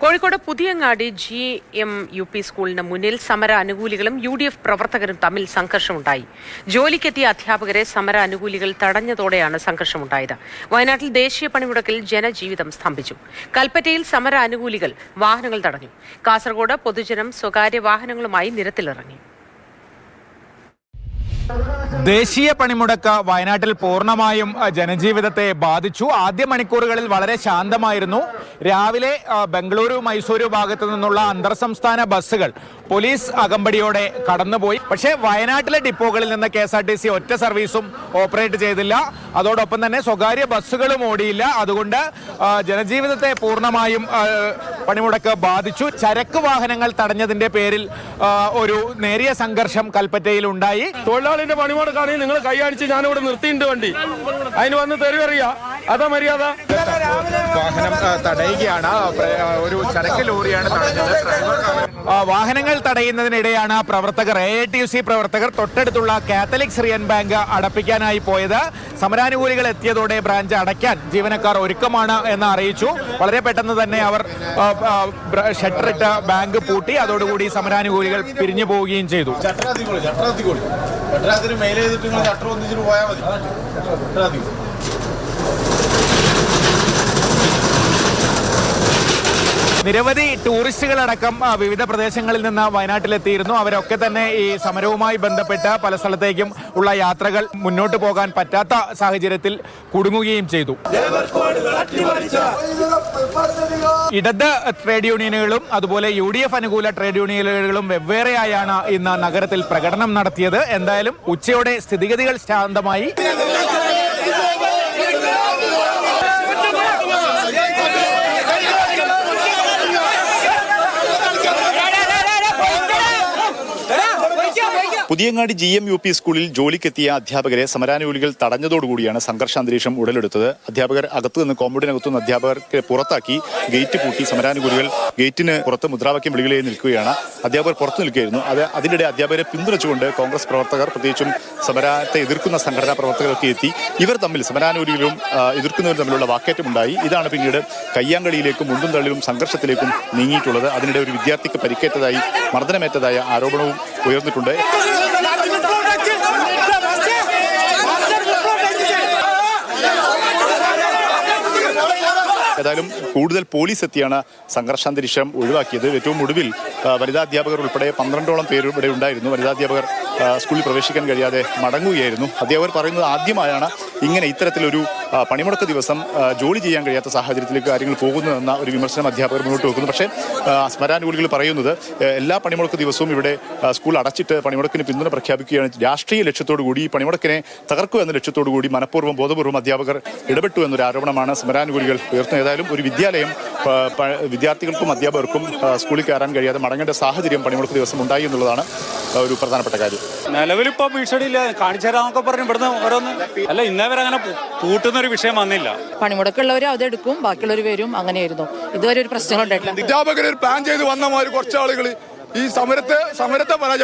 Kozhikode Puthiyangadi GMUP സ്കൂളിന് മുന്നിൽ സമര അനുകൂലികളും UDF പ്രവർത്തകരും തമ്മിൽ സംഘർഷമുണ്ടായി. ജോലിക്കെത്തിയ അധ്യാപകരെ സമര അനുകൂലികൾ തടഞ്ഞതോടെയാണ് സംഘർഷമുണ്ടായത്. വയനാട്ടിൽ ദേശീയ പണിമുടക്കിൽ ജനജീവിതം സ്തംഭിച്ചു. കൽപ്പറ്റയിൽ സമര അനുകൂലികൾ വാഹനങ്ങൾ തടഞ്ഞു. കാസർഗോഡ് പൊതുജനം സ്വകാര്യ വാഹനങ്ങളുമായി നിരത്തിലിറങ്ങി. ദേശീയ പണിമുടക്ക് വയനാട്ടിൽ പൂർണ്ണമായും ജനജീവിതത്തെ ബാധിച്ചു. ആദ്യ മണിക്കൂറുകളിൽ വളരെ ശാന്തമായിരുന്നു. രാവിലെ ബംഗളൂരു മൈസൂരു ഭാഗത്തു നിന്നുള്ള അന്തർ സംസ്ഥാന ബസ്സുകൾ പോലീസ് അകമ്പടിയോടെ കടന്നുപോയി. പക്ഷേ വയനാട്ടിലെ ഡിപ്പോകളിൽ നിന്ന് KSRTC ഒറ്റ സർവീസും ഓപ്പറേറ്റ് ചെയ്തില്ല. അതോടൊപ്പം തന്നെ സ്വകാര്യ ബസ്സുകളും ഓടിയില്ല. അതുകൊണ്ട് ജനജീവിതത്തെ പൂർണ്ണമായും പണിമുടക്ക് ബാധിച്ചു. ചരക്ക് വാഹനങ്ങൾ തടഞ്ഞതിന്റെ പേരിൽ ഒരു നേരിയ സംഘർഷം കൽപ്പറ്റയിൽ ഉണ്ടായി. തൊഴിലാളിന്റെ പണിമുടക്കാണെങ്കിൽ നിങ്ങൾ കൈയടിച്ച് ഞാനിവിടെ നിർത്തിയിട്ടുണ്ട് വണ്ടി, അതിന് വന്ന് തെരുവറിയാ അതാ മര്യാദ. വാഹനം തടയുകയാണ്. ഒരു ചരക്ക് ലോറിയാണ് തടഞ്ഞത്. വാഹനങ്ങൾ തടയുന്നതിനിടെയാണ് പ്രവർത്തകർ AITUC പ്രവർത്തകർ തൊട്ടടുത്തുള്ള കാത്തലിക് സിറിയൻ ബാങ്ക് അടപ്പിക്കാനായി പോയത്. സമരാനുകൂലികൾ എത്തിയതോടെ ബ്രാഞ്ച് അടയ്ക്കാൻ ജീവനക്കാർ ഒരുക്കമാണ് എന്ന് അറിയിച്ചു. വളരെ പെട്ടെന്ന് തന്നെ അവർ ഷട്ടറിട്ട് ബാങ്ക് പൂട്ടി. അതോടുകൂടി സമരാനുകൂലികൾ പിരിഞ്ഞു പോവുകയും ചെയ്തു. നിരവധി ടൂറിസ്റ്റുകളടക്കം വിവിധ പ്രദേശങ്ങളിൽ നിന്ന് വയനാട്ടിലെത്തിയിരുന്നു. അവരൊക്കെ തന്നെ ഈ സമരവുമായി ബന്ധപ്പെട്ട് പല സ്ഥലത്തേക്കും ഉള്ള യാത്രകൾ മുന്നോട്ട് പോകാൻ പറ്റാത്ത സാഹചര്യത്തിൽ കുടുങ്ങുകയും ചെയ്തു. ഇടത് ട്രേഡ് യൂണിയനുകളും അതുപോലെ UDF അനുകൂല ട്രേഡ് യൂണിയനുകളും വെവ്വേറെയായാണ് ഇന്ന് നഗരത്തിൽ പ്രകടനം നടത്തിയത്. എന്തായാലും ഉച്ചയോടെ സ്ഥിതിഗതികൾ ശാന്തമായി. പുതിയങ്ങാടി GMUP സ്കൂളിൽ ജോലിക്കെത്തിയ അധ്യാപകരെ സമരാനുകൂലികൾ തടഞ്ഞതോടുകൂടിയാണ് സംഘർഷാന്തരീക്ഷം ഉടലെടുത്തത്. അധ്യാപകർ അകത്തു നിന്ന് കോമ്പൗണ്ടിനകത്തുനിന്ന് അധ്യാപകർക്ക് പുറത്താക്കി ഗേറ്റ് പൂട്ടി. സമരാനുകൂലികൾ ഗേറ്റിന് പുറത്ത് മുദ്രാവാക്യം വിളികളെ നിൽക്കുകയാണ്. അധ്യാപകർ പുറത്തു നിൽക്കുകയായിരുന്നു. അതിനിടെ അധ്യാപകരെ പിന്തുണച്ചുകൊണ്ട് കോൺഗ്രസ് പ്രവർത്തകർ, പ്രത്യേകിച്ചും സമരത്തെ എതിർക്കുന്ന സംഘടനാ പ്രവർത്തകരൊക്കെ എത്തി. ഇവർ തമ്മിൽ സമരാനുകൂലികളും എതിർക്കുന്നവരും തമ്മിലുള്ള വാക്കേറ്റമുണ്ടായി. ഇതാണ് പിന്നീട് കയ്യാങ്കളിയിലേക്കും മുണ്ടും തള്ളിലും സംഘർഷത്തിലേക്കും നീങ്ങിയിട്ടുള്ളത്. അതിനിടെ ഒരു വിദ്യാർത്ഥിക്ക് പരിക്കേറ്റതായി, മർദ്ദനമേറ്റതായ ആരോപണവും ഉയർന്നിട്ടുണ്ട്. ഏതായാലും കൂടുതൽ പോലീസ് എത്തിയാണ് സംഘർഷാന്തരീക്ഷം ഒഴിവാക്കിയത്. ഏറ്റവും ഒടുവിൽ വനിതാ അധ്യാപകർ ഉൾപ്പെടെ 12ഓളം പേര് ഇവിടെ ഉണ്ടായിരുന്നു. വനിതാ അധ്യാപകർ സ്കൂളിൽ പ്രവേശിക്കാൻ കഴിയാതെ മടങ്ങുകയായിരുന്നു. അധ്യാപകർ പറയുന്നത് ആദ്യമായാണ് ഇങ്ങനെ ഇത്തരത്തിലൊരു പണിമുടക്ക് ദിവസം ജോലി ചെയ്യാൻ കഴിയാത്ത സാഹചര്യത്തിലേക്ക് കാര്യങ്ങൾ പോകുന്നതെന്ന ഒരു വിമർശനം അധ്യാപകർ മുന്നോട്ട് വെക്കുന്നു. പക്ഷേ സമരാനുകൂലികൾ പറയുന്നത് എല്ലാ പണിമുടക്ക് ദിവസവും ഇവിടെ സ്കൂൾ അടച്ചിട്ട് പണിമുടക്കിന് പിന്തുണ പ്രഖ്യാപിക്കുകയാണ്. രാഷ്ട്രീയ ലക്ഷ്യത്തോടുകൂടി ഈ പണിമുടക്കിനെ തകർക്കുക എന്ന ലക്ഷ്യത്തോടുകൂടി മനഃപൂർവ്വം ബോധപൂർവ്വം അധ്യാപകർ ഇടപെട്ടു എന്നൊരു ആരോപണമാണ് സമരാനുകൂലികൾ ഉയർത്തുന്നത്. ഏതായാലും ഒരു വിദ്യാലയം വിദ്യാർത്ഥികൾക്കും അധ്യാപകർക്കും സ്കൂളിൽ കയറാൻ കഴിയാതെ മടങ്ങേണ്ട സാഹചര്യം പണിമുടക്ക് ദിവസം ഉണ്ടായി എന്നുള്ളതാണ് ഒരു പ്രധാനപ്പെട്ട കാര്യം. നിലവിലിപ്പോൾ ഭീഷണിയില്ല, കാണിച്ചു തരാന്നൊക്കെ പറഞ്ഞു ഇവിടുന്ന് ഓരോന്ന് അല്ല, ഇന്നേവരെ അങ്ങനെ പൂട്ടുന്ന ഒരു വിഷയം വന്നില്ല. പണിമുടക്കുള്ളവർ അതെടുക്കും, ബാക്കിയുള്ളവർ വരും, അങ്ങനെയായിരുന്നു. ഇതുവരെ ഒരു പ്രശ്നങ്ങൾ ഉണ്ടായിട്ടില്ല. അധ്യാപകർ പ്ലാൻ ചെയ്ത് വന്ന മാതിരി കുറച്ച് ആളുകൾ ഈ സമരത്തെ പരാജയം